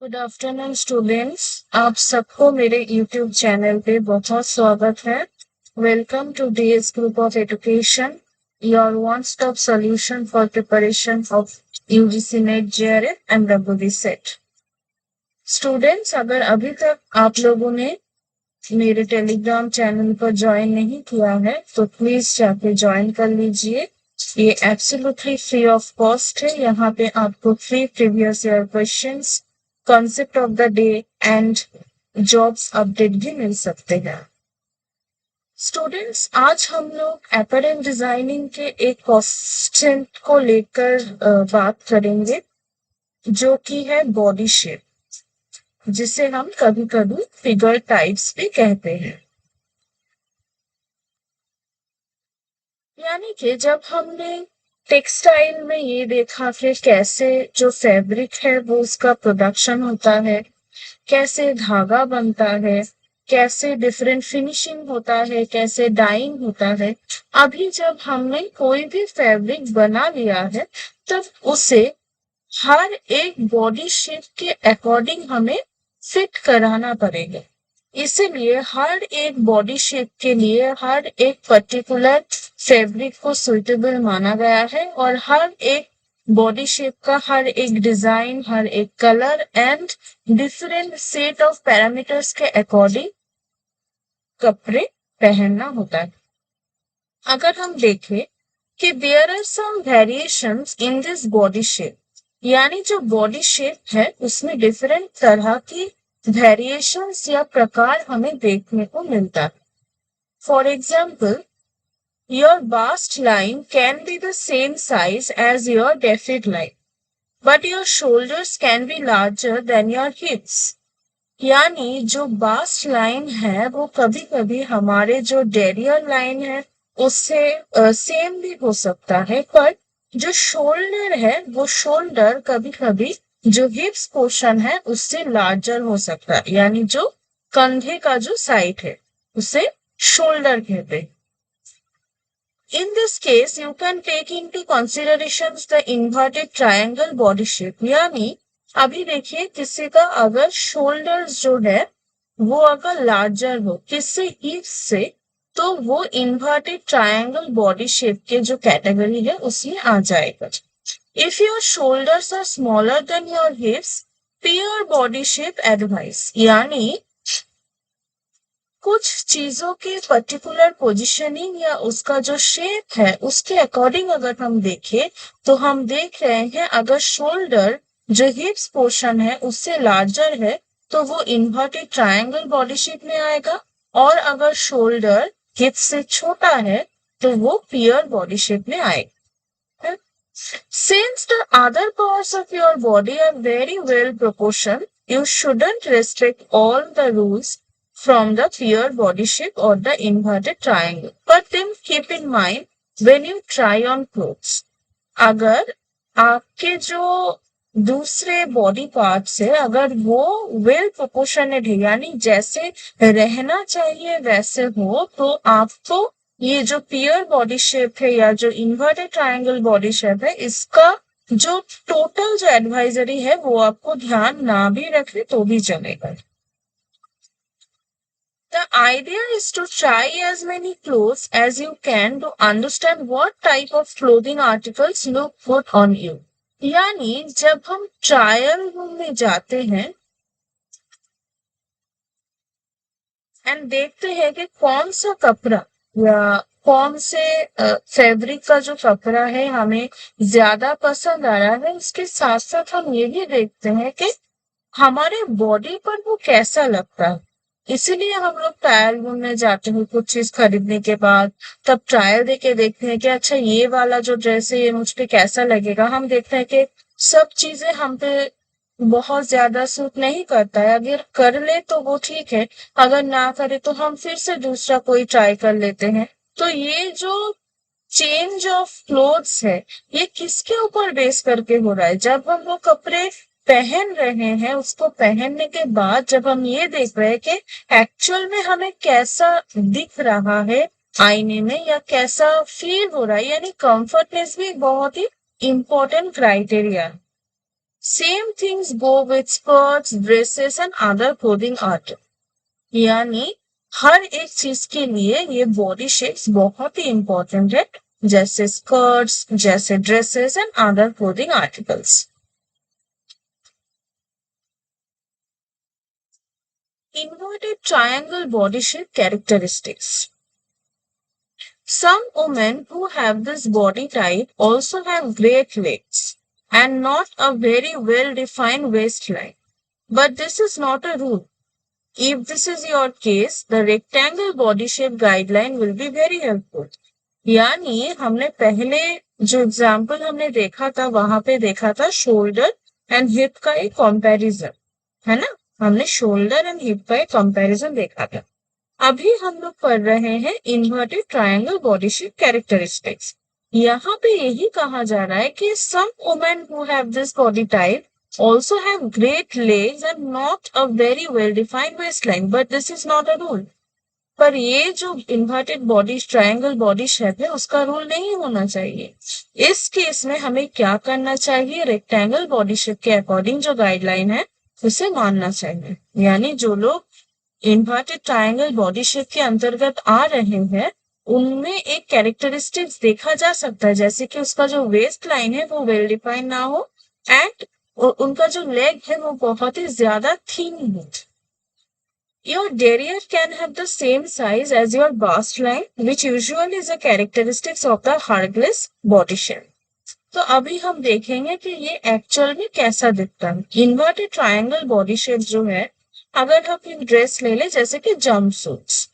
Good afternoon students. आप सबको मेरे यूट्यूब चैनल पे बहुत स्वागत है। Welcome to DS group of education, your one stop solution for preparation of UGC NET, JRF and WB SET. Students, अगर अभी तक आप लोगों ने मेरे टेलीग्राम चैनल पर ज्वाइन नहीं किया है तो प्लीज जाके ज्वाइन कर लीजिए। ये एब्सोल्युटली फ्री ऑफ कॉस्ट है। यहाँ पे आपको free previous year questions, concept of the day and jobs update भी मिल सकते हैं। स्टूडेंट्स, आज हम लोग अपैरेल डिजाइनिंग के एक क्वेश्चन को लेकर बात करेंगे, जो कि है बॉडी शेप, जिसे हम कभी कभी फिगर टाइप्स भी कहते हैं। यानी कि जब हमने टेक्सटाइल में ये देखा कि कैसे जो फैब्रिक है वो उसका प्रोडक्शन होता है, कैसे धागा बनता है, कैसे डिफरेंट फिनिशिंग होता है, कैसे डाइंग होता है। अभी जब हमने कोई भी फैब्रिक बना लिया है तब उसे हर एक बॉडी शेप के अकॉर्डिंग हमें फिट कराना पड़ेगा। इसीलिए हर एक बॉडी शेप के लिए हर एक पर्टिकुलर फैब्रिक को सुइटेबल माना गया है और हर एक बॉडी शेप का हर एक डिजाइन, हर एक colour and different set of parameters के अकॉर्डिंग कपड़े पहनना होता है। अगर हम देखें कि there are some variations in this body shape, यानी जो बॉडी शेप है उसमें डिफरेंट तरह की वेरिएशंस या प्रकार हमें देखने को मिलता है। For example, your bust line can be the same size as your डेफिड line, but your shoulders can be larger than your hips. यानी जो बास्ट लाइन है वो कभी कभी हमारे जो डेरियर लाइन है उससे सेम भी हो सकता है, पर जो शोल्डर है वो शोल्डर कभी कभी जो हिप्स पोर्शन है उससे लार्जर हो सकता है। यानी जो कंधे का जो साइड है उसे शोल्डर कहते हैं। In this case, you can take into considerations the inverted triangle body shape। यानी अभी देखिए किसी का अगर शोल्डर्स जो है वो अगर लार्जर हो किससे, हिप्स से, तो वो इन्वर्टेड ट्रायंगल बॉडी शेप के जो कैटेगरी है उसमें आ जाएगा। If your shoulders are smaller than your hips, pear body shape advice. यानी कुछ चीजों के पर्टिकुलर पोजीशनिंग या उसका जो शेप है उसके अकॉर्डिंग अगर हम देखें तो हम देख रहे हैं अगर शोल्डर जो हिप्स पोर्शन है उससे लार्जर है तो वो इन्वर्टेड ट्रायंगल बॉडी शेप में आएगा, और अगर शोल्डर हिप्स से छोटा है तो वो पियर बॉडी शेप में आएगा। Since the other parts of your body are very well proportioned, you shouldn't restrict all the rules from the pure body shape or the inverted triangle. But then keep in mind when you try on clothes, अगर आपके जो दूसरे body parts है अगर वो well proportionate है, यानी जैसे रहना चाहिए वैसे हो, तो आपको ये जो पियर बॉडी शेप है या जो इन्वर्टेड ट्रायंगल बॉडी शेप है इसका जो टोटल जो एडवाइजरी है वो आपको ध्यान ना भी रखे तो भी चलेगा। The idea is to try as many clothes as you can to understand what type of clothing articles look good on you। यानी जब हम ट्रायल रूम में जाते हैं एंड देखते हैं कि कौन सा कपड़ा या कौन से फैब्रिक का जो कपड़ा है हमें ज्यादा पसंद आ रहा है, उसके साथ साथ हम ये भी देखते हैं कि हमारे बॉडी पर वो कैसा लगता है। इसीलिए हम लोग ट्रायल रूम में जाते हैं कुछ चीज खरीदने के बाद, तब ट्रायल देके देखते हैं कि अच्छा ये वाला जो ड्रेस है ये मुझ पे कैसा लगेगा। हम देखते हैं कि सब चीजें हम पे बहुत ज्यादा सूट नहीं करता है, अगर कर ले तो वो ठीक है, अगर ना करे तो हम फिर से दूसरा कोई ट्राई कर लेते हैं। तो ये जो चेंज ऑफ क्लोथ्स है ये किसके ऊपर बेस करके हो रहा है, जब हम वो कपड़े पहन रहे हैं उसको पहनने के बाद जब हम ये देख रहे हैं कि एक्चुअल में हमें कैसा दिख रहा है आईने में या कैसा फील हो रहा है, यानी कंफर्टनेस भी एक बहुत ही इंपॉर्टेंट क्राइटेरिया है। Same things go with skirts, dresses and other clothing article. यानी हर एक चीज के लिए ये बॉडी शेप्स बहुत ही इंपॉर्टेंट है, जैसे स्कर्ट्स, जैसे dresses and other clothing articles. Inverted triangle body shape characteristics. Some women who have this body type also have great legs and not a very well defined waistline. But this is not a rule. If this is your case, the rectangle body shape guideline will be very helpful. यानी हमने पहले जो example हमने देखा था वहां पे देखा था शोल्डर एंड हिप का एक कंपैरिजन, है ना। हमने शोल्डर एंड हिप का एक कंपैरिजन देखा था। अभी हम लोग पढ़ रहे हैं inverted triangle body shape characteristics. यहाँ पे यही कहा जा रहा है कि some women who have this body type also have great legs and not a very well defined waistline, but this is not a rule. पर ये जो inverted body triangle body shape है उसका रूल नहीं होना चाहिए। इस केस में हमें क्या करना चाहिए, रेक्टेंगल बॉडी शेप के अकॉर्डिंग जो गाइडलाइन है उसे मानना चाहिए। यानी जो लोग इन्वर्टेड ट्रायंगल बॉडी शेप के अंतर्गत आ रहे हैं उनमें एक कैरेक्टरिस्टिक्स देखा जा सकता है, जैसे कि उसका जो वेस्ट लाइन है वो वेल डिफाइन ना हो एंड उनका जो लेग है वो बहुत ही ज्यादा थिन हो। Your derriere can have the same size as your bust line, which usually is a characteristics of the Hargless body shape. तो अभी हम देखेंगे कि ये एक्चुअल में कैसा दिखता है। इन्वर्टेड ट्रायंगल बॉडी शेप जो है, अगर हम एक ड्रेस ले ले जैसे कि जंप सूट्स,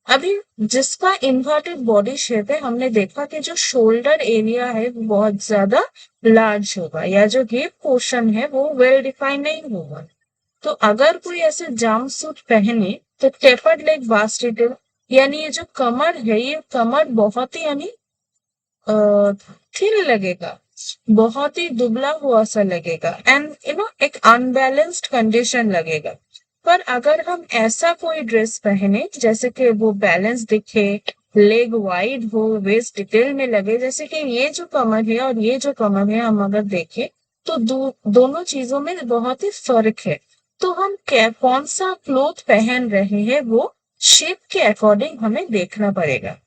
अभी जिसका इन्वर्टेड बॉडी शेप है हमने देखा कि जो शोल्डर एरिया है वो बहुत ज्यादा लार्ज होगा या जो हिप पोर्शन है वो वेल डिफाइन नहीं होगा। तो अगर कोई ऐसे जंप सूट पहने तो टेपर्ड लेग वास्ट डिटेल, यानी ये जो कमर है ये कमर बहुत ही यानी थिन लगेगा, बहुत ही दुबला हुआ सा लगेगा एंड एक अनबैलेंस्ड कंडीशन लगेगा। पर अगर हम ऐसा कोई ड्रेस पहने जैसे कि वो बैलेंस दिखे, लेग वाइड हो, वेस्ट डिटेल में लगे, जैसे कि ये जो कमर है और ये जो कमर है हम अगर देखें तो दोनों चीजों में बहुत ही फर्क है। तो हम कौन सा क्लोथ पहन रहे हैं वो शेप के अकॉर्डिंग हमें देखना पड़ेगा।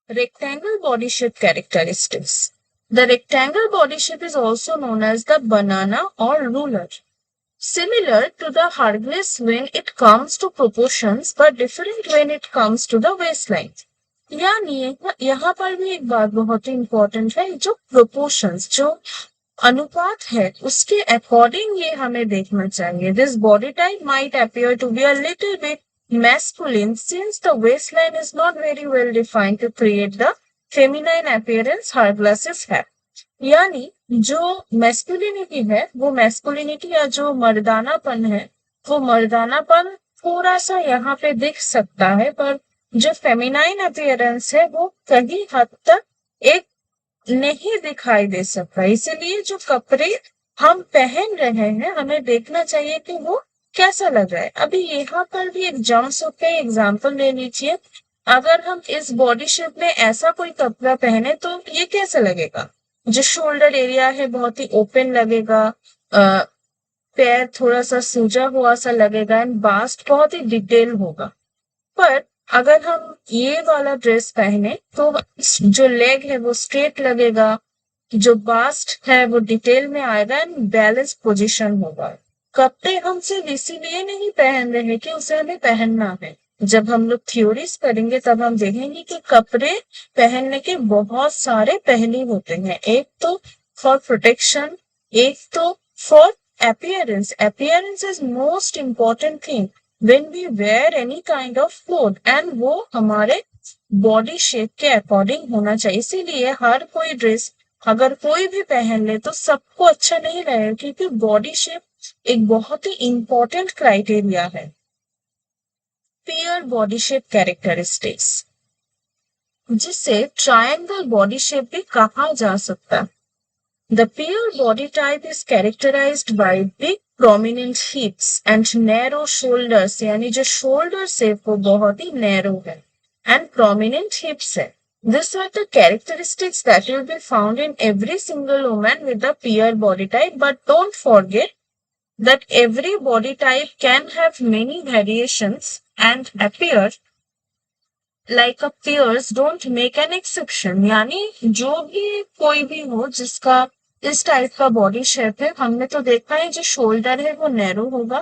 Rectangle body shape characteristics. The rectangle body shape is also known as the banana or ruler. Similar to the Hargless when it comes to proportions, but different when it comes to the waistline. यानी यहाँ पर भी एक बात बहुत ही important है, जो proportions, जो अनुपात है उसके अकॉर्डिंग ये हमें देखना चाहिए। This body type might appear to be a little bit masculine since the waistline is not very well defined to create the feminine appearance hourglasses have. यानी जो मैस्कुलिनिटी है वो मैस्कुलिनिटी या जो मर्दानापन है वो मर्दानापन थोड़ा सा यहाँ पे दिख सकता है, पर जो फेमिनाइन अपीयरेंस है वो कहीं हद तक एक नहीं दिखाई दे सकता। इसीलिए जो कपड़े हम पहन रहे हैं हमें देखना चाहिए कि वो कैसा लग रहा है। अभी यहाँ पर भी एक जंप सूट का एग्जाम्पल ले लीजिए। अगर हम इस बॉडी शेप में ऐसा कोई कपड़ा पहने तो ये कैसा लगेगा, जो शोल्डर एरिया है बहुत ही ओपन लगेगा, पैर थोड़ा सा सूजा हुआ सा लगेगा एंड बास्ट बहुत ही डिटेल होगा। पर अगर हम ये वाला ड्रेस पहने तो जो लेग है वो स्ट्रेट लगेगा, जो बास्ट है वो डिटेल में आएगा एंड बैलेंस पोजीशन होगा। कपड़े हम सिर्फ इसीलिए नहीं पहन रहे कि उसे हमें पहनना है। जब हम लोग थ्योरीज करेंगे तब हम देखेंगे कि कपड़े पहनने के बहुत सारे पहलू होते हैं। एक तो फॉर प्रोटेक्शन, एक तो for appearance. Appearance is most important thing when we wear any kind of cloth and वो हमारे बॉडी शेप के अकॉर्डिंग होना चाहिए। इसीलिए हर कोई ड्रेस अगर कोई भी पहन ले तो सबको अच्छा नहीं लगेगा, क्योंकि बॉडी शेप एक बहुत ही इंपॉर्टेंट क्राइटेरिया है। पेयर बॉडी शेप कैरेक्टरिस्टिक्स, जिसे ट्रायंगल बॉडी शेप भी कहा जा सकता है। The pear body type is characterized by big prominent hips and narrow shoulders, यानी जो shoulders है वो बहुत ही narrow है and prominent hips है। These are the characteristics that will be found in every single woman with a peer body type, but don't forget that every body type can have many variations and appear like a peers don't make an exception. यानी जो भी कोई भी हो जिसका इस type का body shape है, हमने तो देखा है जो शोल्डर है वो नैरो होगा,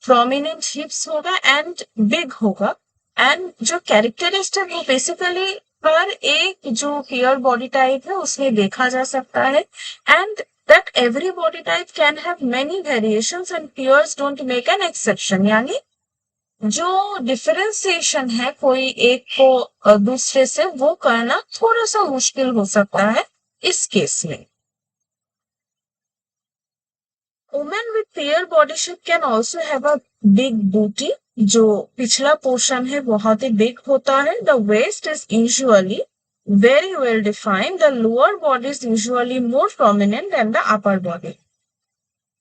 प्रोमिनेंट हिप्स होगा एंड बिग होगा, एंड जो कैरेक्टरिस्टिक वो बेसिकली हर एक जो पेयर बॉडी टाइप है उसमें देखा जा सकता है, and that every body type can have many variations and peers don't make an exception. यानी जो डिफरेंशिएशन है कोई एक को दूसरे से वो करना थोड़ा सा मुश्किल हो सकता है इस केस में. Women with pair body shape can also have a big बूटी. जो पिछला पोर्शन है बहुत ही बिग होता है. The waist is usually very well defined. The lower body is usually more prominent than the upper body.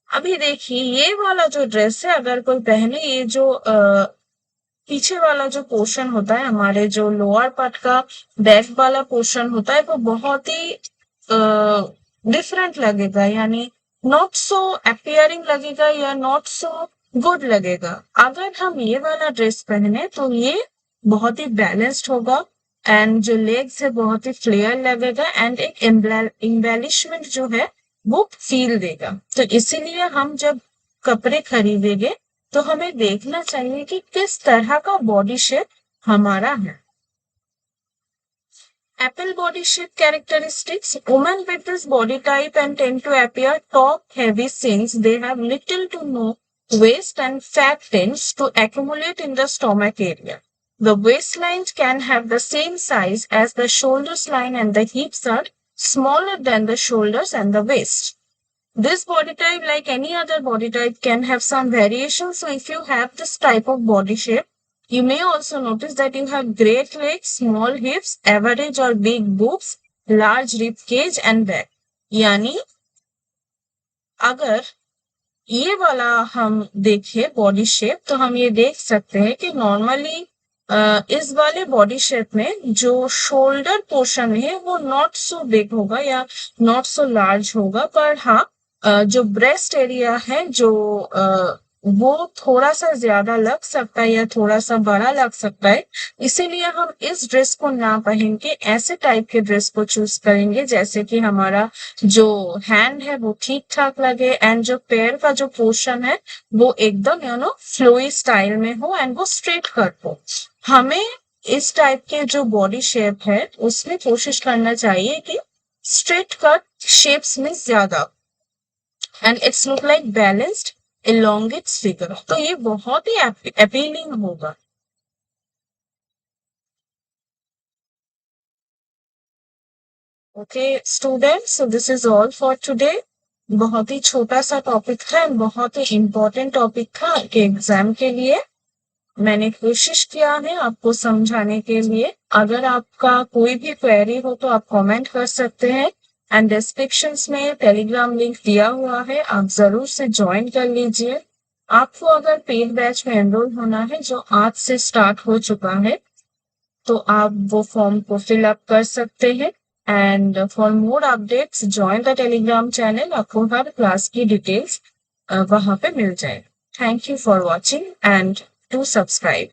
अभी देखिए ये वाला जो ड्रेस है अगर कोई पहने, ये जो पीछे वाला जो पोर्शन होता है हमारे जो लोअर पार्ट का बैक वाला पोर्शन होता है वो बहुत ही डिफरेंट लगेगा, यानी नॉट सो अपियरिंग लगेगा या नॉट सो गुड लगेगा. अगर हम ये वाला ड्रेस पहने तो ये बहुत ही बैलेंस्ड होगा एंड जो लेग्स है बहुत ही फ्लेयर लगेगा एंड एक एम्बेलिशमेंट जो है वो फील देगा. तो इसीलिए हम जब कपड़े खरीदेंगे तो हमें देखना चाहिए कि किस तरह का बॉडी शेप हमारा है. Apple body shape characteristics. Women with this body type and tend to appear top heavy since they have little to no waist and fat tends to accumulate in the stomach area. The waistline can have the same size as the shoulders line and the hips are smaller than the shoulders and the waist. This body type, like any other body type, can have some variations. So if you have this type of body shape, you may also notice that you have great legs, small hips, average or big boobs, large rib cage and back. यानी अगर ये वाला हम देखें body shape तो हम ये देख सकते हैं कि नॉर्मली इस वाले बॉडी शेप में जो शोल्डर पोर्शन है वो नॉट सो बिग होगा या नॉट सो लार्ज होगा, पर हाँ जो ब्रेस्ट एरिया है जो वो थोड़ा सा ज्यादा लग सकता है या थोड़ा सा बड़ा लग सकता है. इसीलिए हम इस ड्रेस को ना पहन के ऐसे टाइप के ड्रेस को चूज करेंगे जैसे कि हमारा जो हैंड है वो ठीक ठाक लगे एंड जो पैर का जो पोर्शन है वो एकदम फ्लोई स्टाइल में हो एंड वो स्ट्रेट कट हो. हमें इस टाइप के जो बॉडी शेप है उसमें कोशिश करना चाहिए कि स्ट्रेट कट शेप्स में ज्यादा and it's look like balanced elongates figure. तो ये बहुत ही अपीलिंग होगा. Okay, students, so this is all for today. बहुत ही छोटा सा टॉपिक था, बहुत ही इम्पोर्टेंट टॉपिक था कि एग्जाम के लिए. मैंने कोशिश किया है आपको समझाने के लिए. अगर आपका कोई भी क्वेरी हो तो आप कमेंट कर सकते हैं एंड डिस्क्रिप्शन में टेलीग्राम लिंक दिया हुआ है, आप जरूर से ज्वाइन कर लीजिए. आपको अगर पेड बैच में एनरोल होना है जो आज से स्टार्ट हो चुका है तो आप वो फॉर्म को फिल अप कर सकते हैं and for more updates join the Telegram channel. आपको हर क्लास की डिटेल्स वहां पे मिल जाए. Thank you for watching and do subscribe.